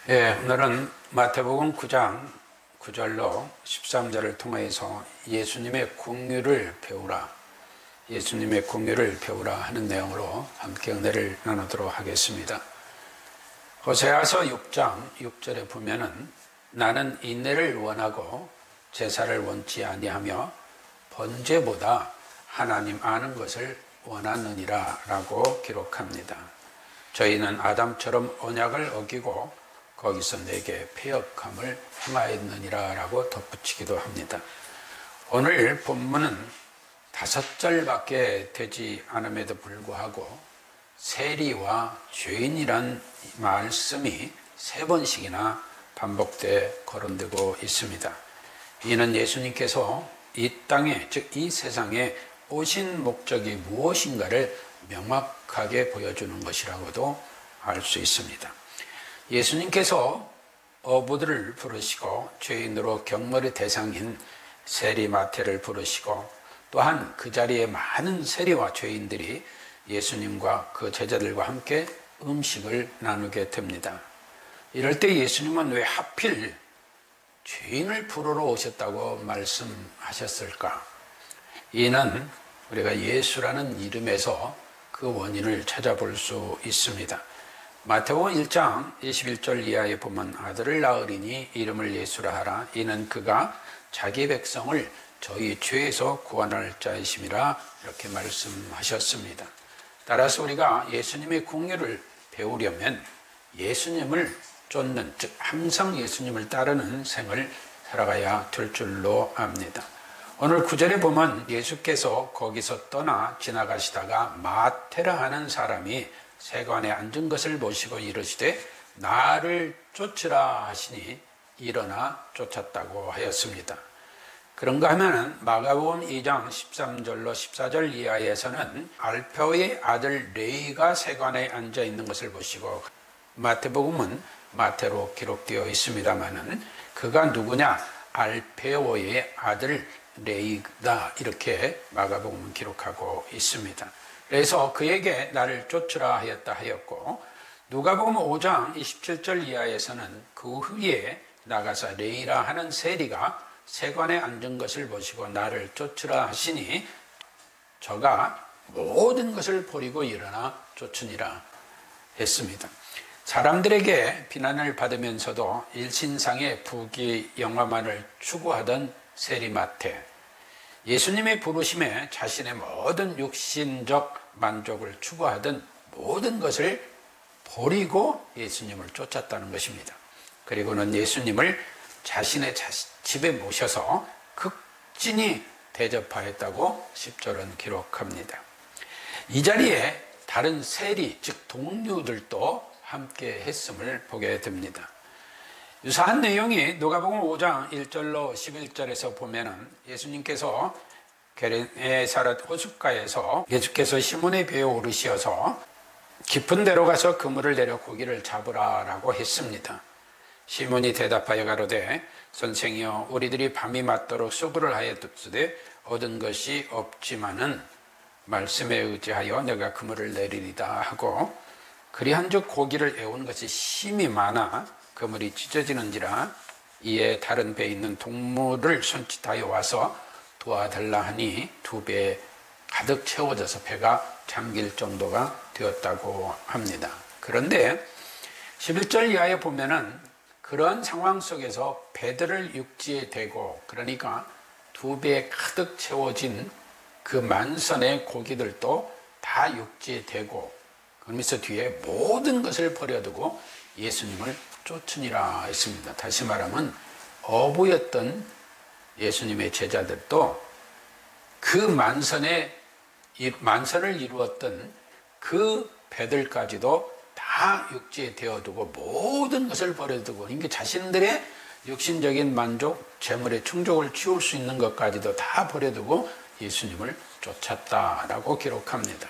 오늘은 마태복음 9장 9절로 13절을 통해서 예수님의 긍휼을 배우라, 예수님의 긍휼을 배우라 하는 내용으로 함께 은혜를 나누도록 하겠습니다. 호세아서 6장 6절에 보면은 나는 인내를 원하고 제사를 원치 아니하며 번제보다 하나님 아는 것을 원하느니라 라고 기록합니다. 저희는 아담처럼 언약을 어기고 거기서 내게 패역함을 행하였느니라 라고 덧붙이기도 합니다. 오늘 본문은 5절밖에 되지 않음에도 불구하고 세리와 죄인이란 말씀이 3번씩이나 반복돼 거론되고 있습니다. 이는 예수님께서 이 땅에, 즉 이 세상에 오신 목적이 무엇인가를 명확하게 보여주는 것이라고도 알 수 있습니다. 예수님께서 어부들을 부르시고 죄인으로 경멸의 대상인 세리 마태를 부르시고 또한 그 자리에 많은 세리와 죄인들이 예수님과 그 제자들과 함께 음식을 나누게 됩니다. 이럴 때 예수님은 왜 하필 죄인을 부르러 오셨다고 말씀하셨을까? 이는 우리가 예수라는 이름에서 그 원인을 찾아볼 수 있습니다. 마태복음 1장 21절 이하에 보면 아들을 낳으리니 이름을 예수라 하라. 이는 그가 자기 백성을 저희 죄에서 구원할 자이심이라 이렇게 말씀하셨습니다. 따라서 우리가 예수님의 긍휼을 배우려면 예수님을 쫓는, 즉 항상 예수님을 따르는 생을 살아가야 될 줄로 압니다. 오늘 9절에 보면 예수께서 거기서 떠나 지나가시다가 마태라 하는 사람이 세관에 앉은 것을 보시고 이르시되 나를 쫓으라 하시니 일어나 쫓았다고 하였습니다. 그런가 하면 마가복음 2장 13절로 14절 이하에서는 알페오의 아들 레위가 세관에 앉아 있는 것을 보시고, 마태복음은 마태로 기록되어 있습니다마는 그가 누구냐? 알페오의 아들 레위다, 이렇게 마가복음은 기록하고 있습니다. 그래서 그에게 나를 쫓으라 하였다 하였고, 누가복음 5장 27절 이하에서는 그 후에 나가서 레위라 하는 세리가 세관에 앉은 것을 보시고 나를 쫓으라 하시니 저가 모든 것을 버리고 일어나 쫓으니라 했습니다. 사람들에게 비난을 받으면서도 일신상의 부귀 영화만을 추구하던 세리 마태, 예수님의 부르심에 자신의 모든 육신적 만족을 추구하던 모든 것을 버리고 예수님을 쫓았다는 것입니다. 그리고는 예수님을 자신의 집에 모셔서 극진히 대접하였다고 10절은 기록합니다. 이 자리에 다른 세리, 즉 동료들도 함께 했음을 보게 됩니다. 유사한 내용이 누가복음 5장 1절로 11절에서 보면은 예수님께서 게네사렛 호숫가에서 예수께서 시몬의 배에 오르시어서 깊은 데로 가서 그물을 내려 고기를 잡으라라고 했습니다. 시몬이 대답하여 가로되 선생이여 우리들이 밤이 맞도록 수고를 하였으되 얻은 것이 없지만은 말씀에 의지하여 내가 그물을 내리리다 하고, 그리한즉 고기를 애우는 것이 심히 많아 그물이 찢어지는지라 이에 다른 배에 있는 동물을 손짓하여 와서 도와달라 하니 2배 가득 채워져서 배가 잠길 정도가 되었다고 합니다. 그런데 11절 이하에 보면은 그런 상황 속에서 배들을 육지에 대고, 그러니까 2배에 가득 채워진 그 만선의 고기들도 다 육지에 대고, 그러면서 뒤에 모든 것을 버려두고 예수님을 쫓으니라 했습니다. 다시 말하면 어부였던 예수님의 제자들도 그 만선을 이루었던 그 배들까지도 다 육지에 대어두고 모든 것을 버려두고, 그러니까 자신들의 육신적인 만족, 재물의 충족을 채울 수 있는 것까지도 다 버려두고 예수님을 쫓았다라고 기록합니다.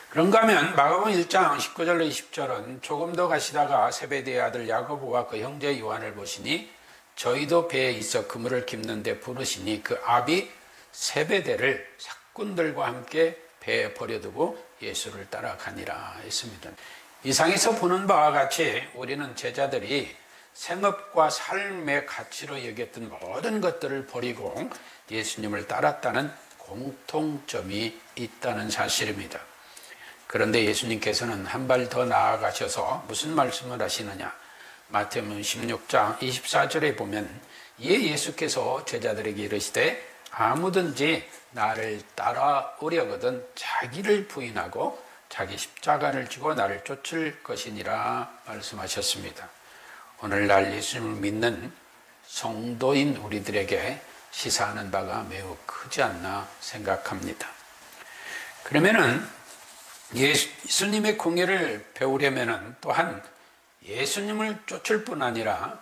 그런가 하면 마가복음 1장 19절로 20절은 조금 더 가시다가 세베대의 아들 야고보와 그 형제 요한을 보시니 저희도 배에 있어 그물을 깁는데 부르시니 그 아비 세베대를 사꾼들과 함께 배에 버려두고 예수를 따라가니라 했습니다. 이상에서 보는 바와 같이 우리는 제자들이 생업과 삶의 가치로 여겼던 모든 것들을 버리고 예수님을 따랐다는 공통점이 있다는 사실입니다. 그런데 예수님께서는 한 발 더 나아가셔서 무슨 말씀을 하시느냐? 마태복음 16장 24절에 보면 예수께서 제자들에게 이르시되 아무든지 나를 따라오려거든 자기를 부인하고 자기 십자가를 지고 나를 쫓을 것이니라 말씀하셨습니다. 오늘날 예수님을 믿는 성도인 우리들에게 시사하는 바가 매우 크지 않나 생각합니다. 그러면은 예수님의 공의를 배우려면은 또한 예수님을 쫓을 뿐 아니라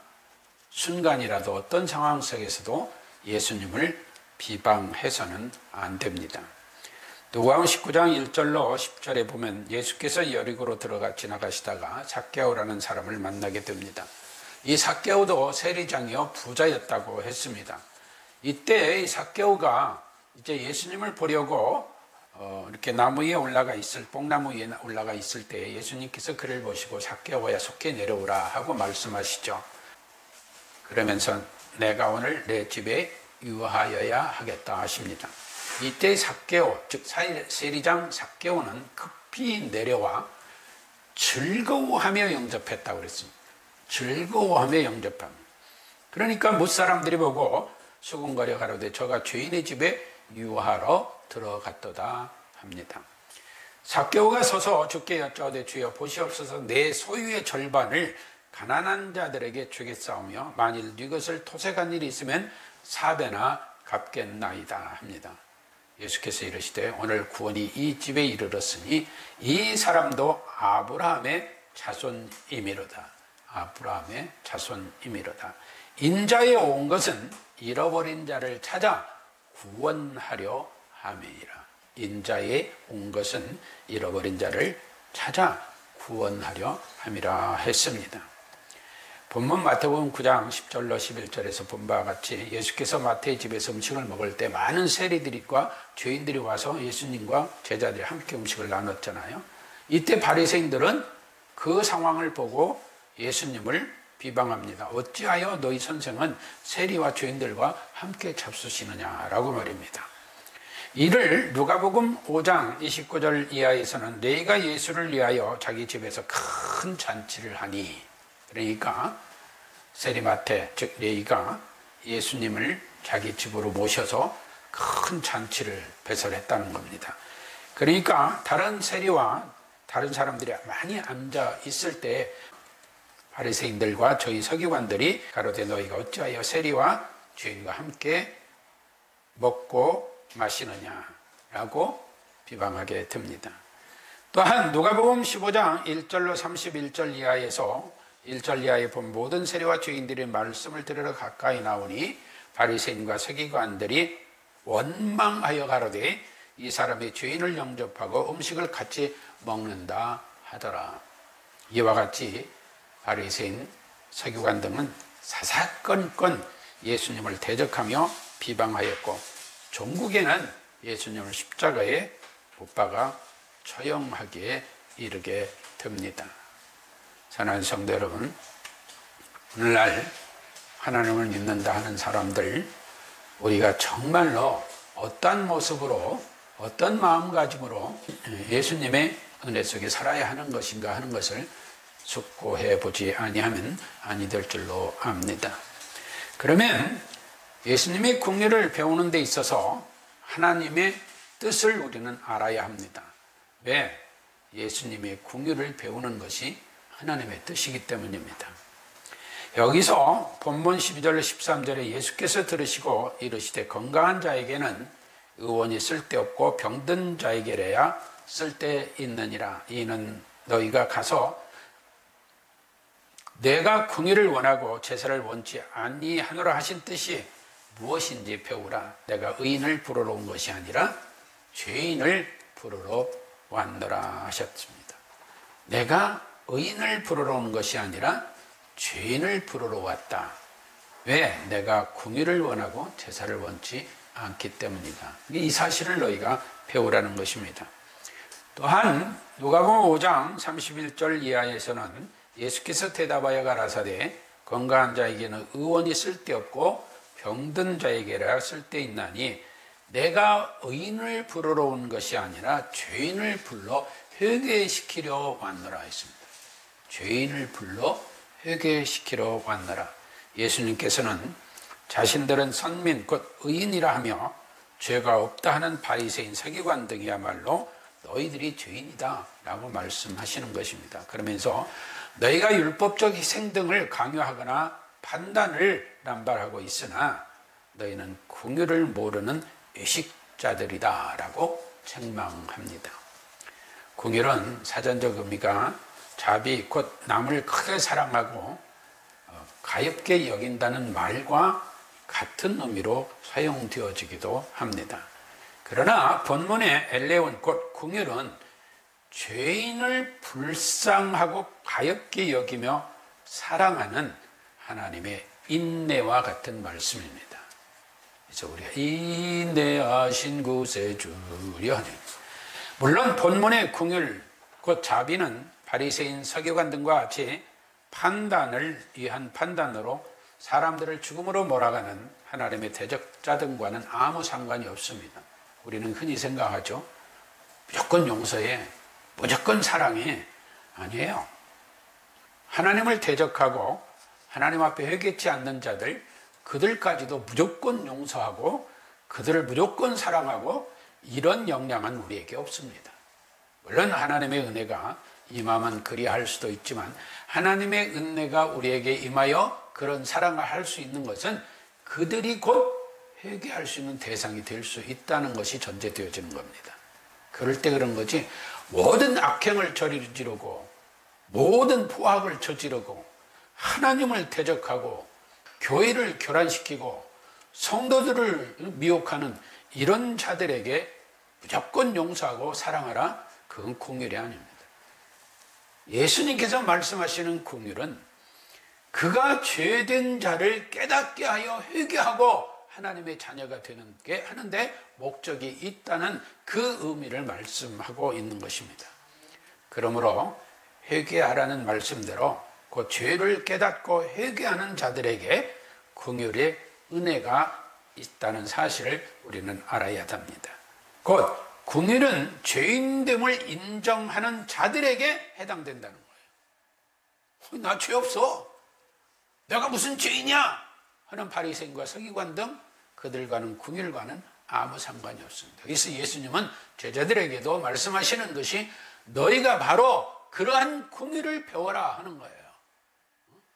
순간이라도 어떤 상황 속에서도 예수님을 비방해서는 안 됩니다. 누가복음 19장 1절로 10절에 보면 예수께서 여리고로 들어가 지나가시다가 삭개오라는 사람을 만나게 됩니다. 이 삭개오도 세리장이요 부자였다고 했습니다. 이때 이 삭개오가 이제 예수님을 보려고 이렇게 나무 위에 올라가 뽕나무 위에 올라가 있을 때 예수님께서 그를 보시고 삭개오야 속히 내려오라 하고 말씀하시죠. 그러면서 내가 오늘 내 집에 유하여야 하겠다 하십니다. 이때 삭개오, 즉 세리장 삭개오는 급히 내려와 즐거워하며 영접했다고 그랬습니다. 즐거워하며 영접합니다. 그러니까 뭇사람들이 보고 수군거려 가로되 저가 죄인의 집에 유하러 들어갔도다 합니다. 삭개오가 서서 주께 여짜오되 주여 보시옵소서 내 소유의 절반을 가난한 자들에게 주겠사오며 만일 네 것을 토색한 일이 있으면 4배나 갚겠나이다 합니다. 예수께서 이르시되 오늘 구원이 이 집에 이르렀으니 이 사람도 아브라함의 자손이미로다. 아브라함의 자손이미로다. 인자에 온 것은 잃어버린 자를 찾아 구원하려 함이니라. 인자에 온 것은 잃어버린 자를 찾아 구원하려 함이라 했습니다. 본문 마태복음 9장 10절로 11절에서 본 바와 같이 예수께서 마태의 집에서 음식을 먹을 때 많은 세리들과 죄인들이 와서 예수님과 제자들이 함께 음식을 나눴잖아요. 이때 바리새인들은 그 상황을 보고 예수님을 비방합니다. 어찌하여 너희 선생은 세리와 죄인들과 함께 잡수시느냐라고 말입니다. 이를 누가복음 5장 29절 이하에서는 레위가 예수를 위하여 자기 집에서 큰 잔치를 하니, 그러니까 세리마태 즉 레위가 예수님을 자기 집으로 모셔서 큰 잔치를 배설했다는 겁니다. 그러니까 다른 세리와 다른 사람들이 많이 앉아 있을 때 바리새인들과 저희 서기관들이 가로되 너희가 어찌하여 세리와 죄인과 함께 먹고 마시느냐라고 비방하게 됩니다. 또한 누가복음 15장 1절로 31절 이하에서 1절 이하에 본 모든 세리와 죄인들이 말씀을 들으러 가까이 나오니 바리새인과 서기관들이 원망하여 가로되 이 사람이 죄인을 영접하고 음식을 같이 먹는다 하더라. 이와 같이 바리새인, 서기관 등은 사사건건 예수님을 대적하며 비방하였고 종국에는 예수님을 십자가에 못 박아 처형하기에 이르게 됩니다. 사랑하는 성도 여러분, 오늘날 하나님을 믿는다 하는 사람들, 우리가 정말로 어떤 모습으로 어떤 마음가짐으로 예수님의 은혜 속에 살아야 하는 것인가 하는 것을 숙고해 보지 아니하면 아니 될 줄로 압니다. 그러면 예수님의 궁리를 배우는 데 있어서 하나님의 뜻을 우리는 알아야 합니다. 왜? 예수님의 궁리를 배우는 것이 하나님의 뜻이기 때문입니다. 여기서 본문 12절 13절에 예수께서 들으시고 이르시되 건강한 자에게는 의원이 쓸데없고 병든 자에게래야 쓸데있느니라. 이는 너희가 가서 내가 긍휼을 원하고 제사를 원치 아니하노라 하신 뜻이 무엇인지 배우라. 내가 의인을 부르러 온 것이 아니라 죄인을 부르러 왔노라 하셨습니다. 내가 의인을 부르러 온 것이 아니라 죄인을 부르러 왔다. 왜? 내가 긍휼을 원하고 제사를 원치 않기 때문이다. 이 사실을 너희가 배우라는 것입니다. 또한 누가복음 5장 31절 이하에서는 예수께서 대답하여 가라사대 건강한 자에게는 의원이 쓸데없고 병든 자에게라 쓸데있나니 내가 의인을 부르러 온 것이 아니라 죄인을 불러 회개시키려 왔노라 했습니다. 죄인을 불러 회개시키러 왔노라. 예수님께서는 자신들은 선민 곧 의인이라 하며 죄가 없다 하는 바리새인 서기관 등이야말로 너희들이 죄인이다 라고 말씀하시는 것입니다. 그러면서 너희가 율법적 희생 등을 강요하거나 판단을 남발하고 있으나 너희는 긍휼을 모르는 의식자들이다 라고 책망합니다. 긍휼은 사전적 의미가 자비 곧 남을 크게 사랑하고 가엾게 여긴다는 말과 같은 의미로 사용되어지기도 합니다. 그러나 본문의 엘레온 곧 긍휼은 죄인을 불쌍하고 가엾게 여기며 사랑하는 하나님의 인내와 같은 말씀입니다. 그래서 우리가 인내하신 구세주여 하는, 물론 본문의 긍휼 곧 자비는 바리새인 서기관 등과 같이 판단을 위한 판단으로 사람들을 죽음으로 몰아가는 하나님의 대적자 등과는 아무 상관이 없습니다. 우리는 흔히 생각하죠. 무조건 용서해, 무조건 사랑해. 아니에요. 하나님을 대적하고 하나님 앞에 회개치 않는 자들, 그들까지도 무조건 용서하고 그들을 무조건 사랑하고 이런 역량은 우리에게 없습니다. 물론 하나님의 은혜가 임하면 그리할 수도 있지만 하나님의 은혜가 우리에게 임하여 그런 사랑을 할 수 있는 것은 그들이 곧 회개할 수 있는 대상이 될 수 있다는 것이 전제되어지는 겁니다. 그럴 때 그런 거지, 모든 악행을 저지르고 모든 포악을 저지르고 하나님을 대적하고 교회를 교란시키고 성도들을 미혹하는 이런 자들에게 무조건 용서하고 사랑하라, 그건 긍휼이 아닙니다. 예수님께서 말씀하시는 긍휼은 그가 죄된 자를 깨닫게 하여 회개하고 하나님의 자녀가 되는 게 하는데 목적이 있다는 그 의미를 말씀하고 있는 것입니다. 그러므로 회개하라는 말씀대로 그 죄를 깨닫고 회개하는 자들에게 긍휼의 은혜가 있다는 사실을 우리는 알아야 합니다. 곧 긍휼은 죄인됨을 인정하는 자들에게 해당된다는 거예요. 나 죄 없어, 내가 무슨 죄이냐 하는 바리새인과 서기관 등 그들과는 긍휼과는 아무 상관이 없습니다. 그래서 예수님은 제자들에게도 말씀하시는 것이 너희가 바로 그러한 긍휼을 배워라 하는 거예요.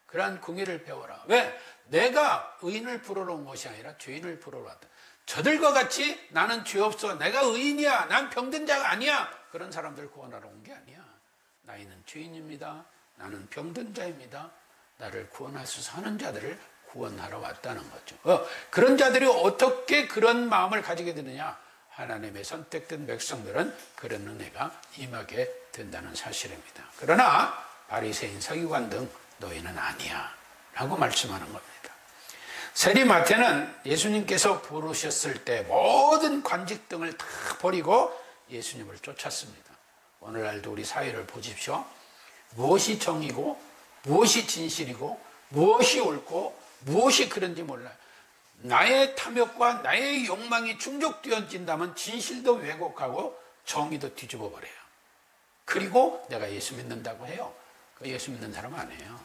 그러한 긍휼을 배워라. 왜? 내가 의인을 부르러 온 것이 아니라 죄인을 부르러 왔다. 저들과 같이 나는 죄 없어, 내가 의인이야, 난 병든 자가 아니야, 그런 사람들 구원하러 온 게 아니야. 나이는 죄인입니다, 나는 병든 자입니다, 나를 구원하소서 하는 자들을 구원하러 왔다는 거죠. 그런 자들이 어떻게 그런 마음을 가지게 되느냐? 하나님의 선택된 백성들은 그런 은혜가 임하게 된다는 사실입니다. 그러나 바리새인 서기관 등 너희는 아니야 라고 말씀하는 겁니다. 세리마태는 예수님께서 부르셨을 때 모든 관직 등을 다 버리고 예수님을 쫓았습니다. 오늘날도 우리 사회를 보십시오. 무엇이 정의고 무엇이 진실이고 무엇이 옳고 무엇이 그런지 몰라요. 나의 탐욕과 나의 욕망이 충족되어진다면 진실도 왜곡하고 정의도 뒤집어 버려요. 그리고 내가 예수 믿는다고 해요. 그 예수 믿는 사람 아니에요.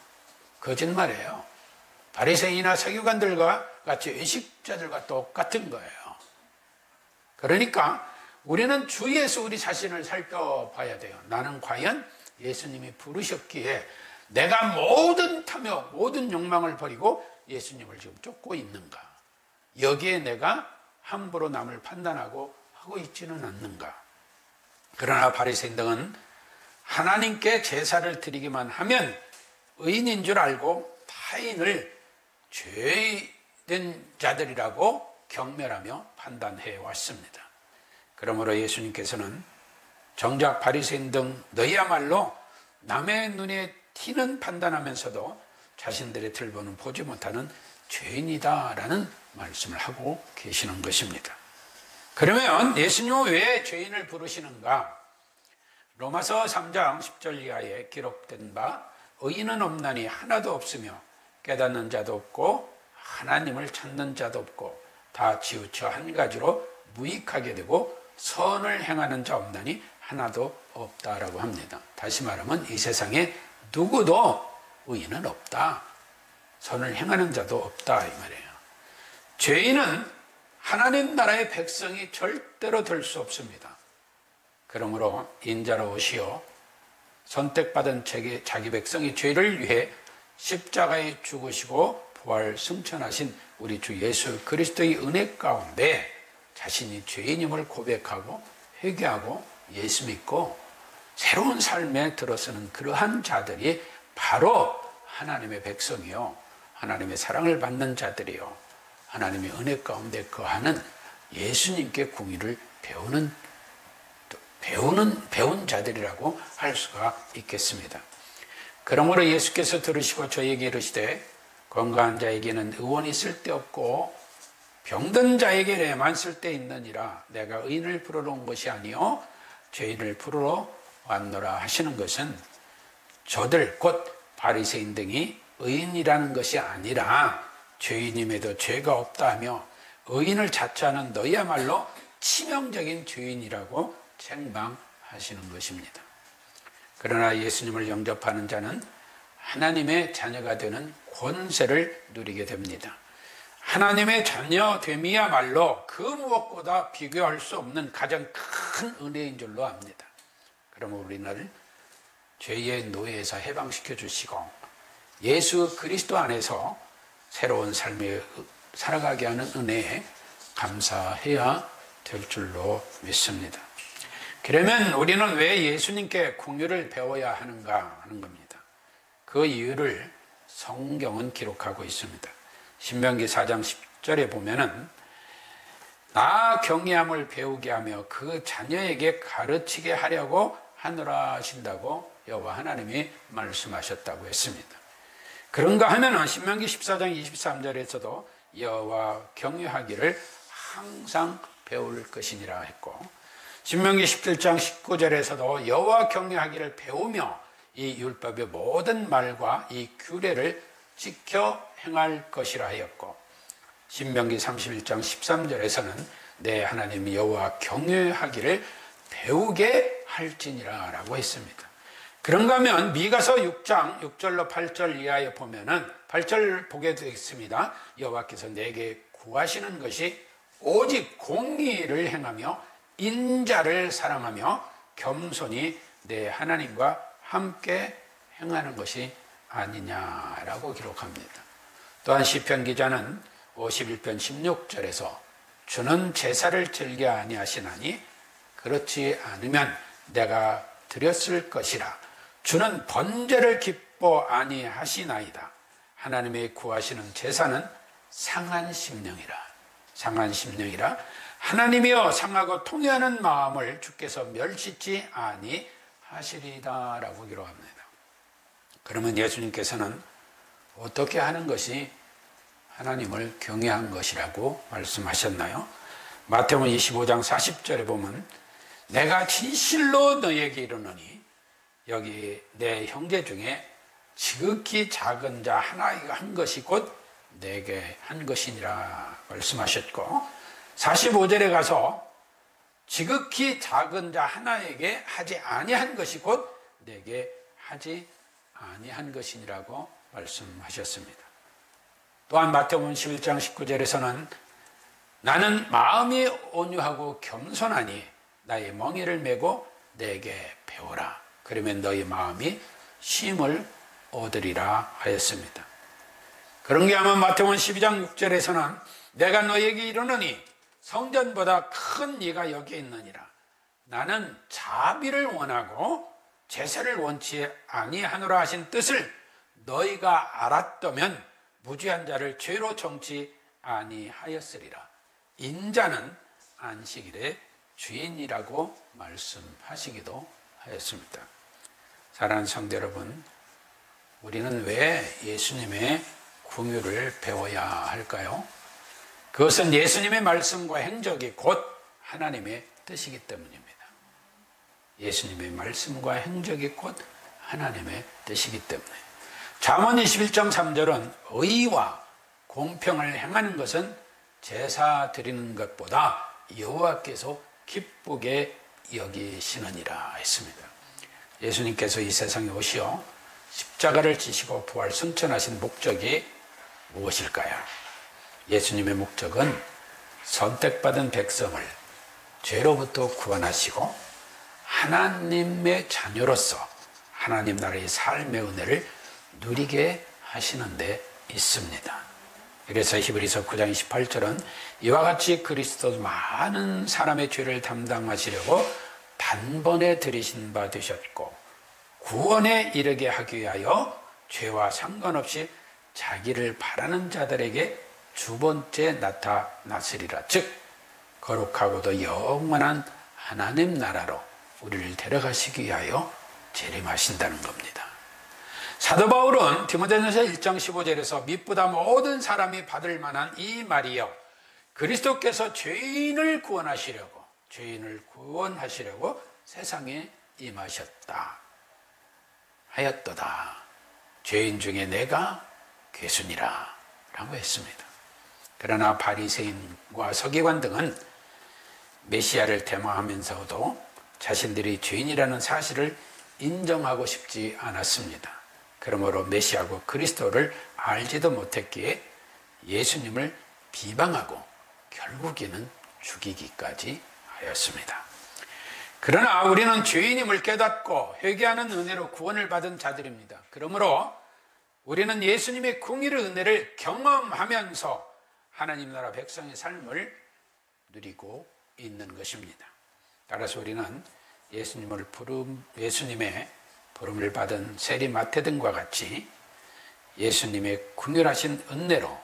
거짓말이에요. 바리새인이나 서기관들과 같이 의식자들과 똑같은 거예요. 그러니까 우리는 주위에서 우리 자신을 살펴봐야 돼요. 나는 과연 예수님이 부르셨기에 내가 모든 탐욕, 모든 욕망을 버리고 예수님을 지금 쫓고 있는가? 여기에 내가 함부로 남을 판단하고 하고 있지는 않는가? 그러나 바리새인 등은 하나님께 제사를 드리기만 하면 의인인 줄 알고 타인을 죄된 자들이라고 경멸하며 판단해 왔습니다. 그러므로 예수님께서는 정작 바리새인 등 너희야말로 남의 눈에 티는 판단하면서도 자신들의 들보는 보지 못하는 죄인이다라는 말씀을 하고 계시는 것입니다. 그러면 예수님은 왜 죄인을 부르시는가? 로마서 3장 10절 이하에 기록된 바 의인은 없나니 하나도 없으며 깨닫는 자도 없고 하나님을 찾는 자도 없고 다 치우쳐 한 가지로 무익하게 되고 선을 행하는 자 없나니 하나도 없다라고 합니다. 다시 말하면 이 세상에 누구도 의인은 없다. 선을 행하는 자도 없다 이 말이에요. 죄인은 하나님 나라의 백성이 절대로 될 수 없습니다. 그러므로 인자로 오시어 선택받은 자기 백성이 죄를 위해 십자가에 죽으시고 부활 승천하신 우리 주 예수 그리스도의 은혜 가운데 자신이 죄인임을 고백하고 회개하고 예수 믿고 새로운 삶에 들어서는 그러한 자들이 바로 하나님의 백성이요, 하나님의 사랑을 받는 자들이요, 하나님의 은혜 가운데 거하는 예수님께 궁의를 배운 자들이라고 할 수가 있겠습니다. 그러므로 예수께서 들으시고 저에게 이르시되 건강한 자에게는 의원이 쓸데없고 병든 자에게만 쓸데있느니라. 내가 의인을 부르러 온 것이 아니요 죄인을 부르러 왔노라 하시는 것은 저들 곧 바리새인 등이 의인이라는 것이 아니라 죄인임에도 죄가 없다 하며 의인을 자처하는 너희야말로 치명적인 죄인이라고 책망하시는 것입니다. 그러나 예수님을 영접하는 자는 하나님의 자녀가 되는 권세를 누리게 됩니다. 하나님의 자녀됨이야말로 그 무엇보다 비교할 수 없는 가장 큰 은혜인 줄로 압니다. 그러면 우리는 죄의 노예에서 해방시켜 주시고 예수 그리스도 안에서 새로운 삶을 살아가게 하는 은혜에 감사해야 될 줄로 믿습니다. 그러면 우리는 왜 예수님께 긍휼을 배워야 하는가 하는 겁니다. 그 이유를 성경은 기록하고 있습니다. 신명기 4장 10절에 보면은 나 경외함을 배우게 하며 그 자녀에게 가르치게 하려고 하노라 하신다고 여호와 하나님이 말씀하셨다고 했습니다. 그런가 하면은 신명기 14장 23절에서도 여호와 경외하기를 항상 배울 것이니라 했고 신명기 17장 19절에서도 여호와 경외하기를 배우며 이 율법의 모든 말과 이 규례를 지켜 행할 것이라 하였고 신명기 31장 13절에서는 내 하나님 여호와 경외하기를 배우게 할지니라 라고 했습니다. 그런가 하면 미가서 6장 6절로 8절 이하에 보면은 8절 보게 되겠습니다. 여호와께서 내게 구하시는 것이 오직 공의를 행하며 인자를 사랑하며 겸손히 내 하나님과 함께 행하는 것이 아니냐라고 기록합니다. 또한 시편 기자는 51편 16절에서 주는 제사를 즐겨 아니하시나니 그렇지 않으면 내가 드렸을 것이라. 주는 번제를 기뻐 아니하시나이다. 하나님의 구하시는 제사는 상한 심령이라. 상한 심령이라. 하나님이여 상하고 통회하는 마음을 주께서 멸시치 아니하시리다 라고 기록합니다. 그러면 예수님께서는 어떻게 하는 것이 하나님을 경외한 것이라고 말씀하셨나요? 마태복음 25장 40절에 보면 내가 진실로 너에게 이르노니 여기 내 형제 중에 지극히 작은 자 하나가 한 것이 곧 내게 한 것이니라 말씀하셨고 45절에 가서 지극히 작은 자 하나에게 하지 아니한 것이 곧 내게 하지 아니한 것이니라고 말씀하셨습니다. 또한 마태복음 11장 19절에서는 나는 마음이 온유하고 겸손하니 나의 멍에를 메고 내게 배우라. 그러면 너희 마음이 쉼을 얻으리라 하였습니다. 그런 게 아마 마태복음 12장 6절에서는 내가 너에게 이르노니 성전보다 큰 이가 여기 있느니라. 나는 자비를 원하고 제사를 원치 아니하노라 하신 뜻을 너희가 알았다면 무죄한 자를 죄로 정치 아니하였으리라. 인자는 안식일의 주인이라고 말씀하시기도 하였습니다. 사랑하는 성도 여러분, 우리는 왜 예수님의 긍휼을 배워야 할까요? 그것은 예수님의 말씀과 행적이 곧 하나님의 뜻이기 때문입니다. 예수님의 말씀과 행적이 곧 하나님의 뜻이기 때문에. 잠언 21장 3절은 의와 공평을 행하는 것은 제사 드리는 것보다 여호와께서 기쁘게 여기시느니라 했습니다. 예수님께서 이 세상에 오시어 십자가를 지시고 부활 승천하신 목적이 무엇일까요? 예수님의 목적은 선택받은 백성을 죄로부터 구원하시고 하나님의 자녀로서 하나님 나라의 삶의 은혜를 누리게 하시는 데 있습니다. 그래서 히브리서 9장 28절은 이와 같이 그리스도 많은 사람의 죄를 담당하시려고 단번에 들이신 바 되셨고 구원에 이르게 하기 위하여 죄와 상관없이 자기를 바라는 자들에게 두 번째 나타났으리라. 즉 거룩하고도 영원한 하나님 나라로 우리를 데려가시기 위하여 재림하신다는 겁니다. 사도 바울은 디모데전서 1장 15절에서 믿보다 모든 사람이 받을 만한 이 말이요 그리스도께서 죄인을 구원하시려고 세상에 임하셨다 하였도다. 죄인 중에 내가 괴순이라 라고 했습니다. 그러나 바리새인과 서기관 등은 메시아를 대마하면서도 자신들이 죄인이라는 사실을 인정하고 싶지 않았습니다. 그러므로 메시아고 그리스도를 알지도 못했기에 예수님을 비방하고 결국에는 죽이기까지 하였습니다. 그러나 우리는 죄인임을 깨닫고 회개하는 은혜로 구원을 받은 자들입니다. 그러므로 우리는 예수님의 궁일의 은혜를 경험하면서 하나님 나라 백성의 삶을 누리고 있는 것입니다. 따라서 우리는 예수님의 부름을 받은 세리 마태 등과 같이 예수님의 궁휼하신 은혜로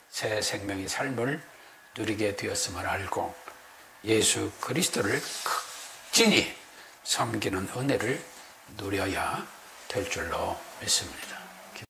새 생명의 삶을 누리게 되었음을 알고 예수 그리스도를 극진히 섬기는 은혜를 누려야 될 줄로 믿습니다.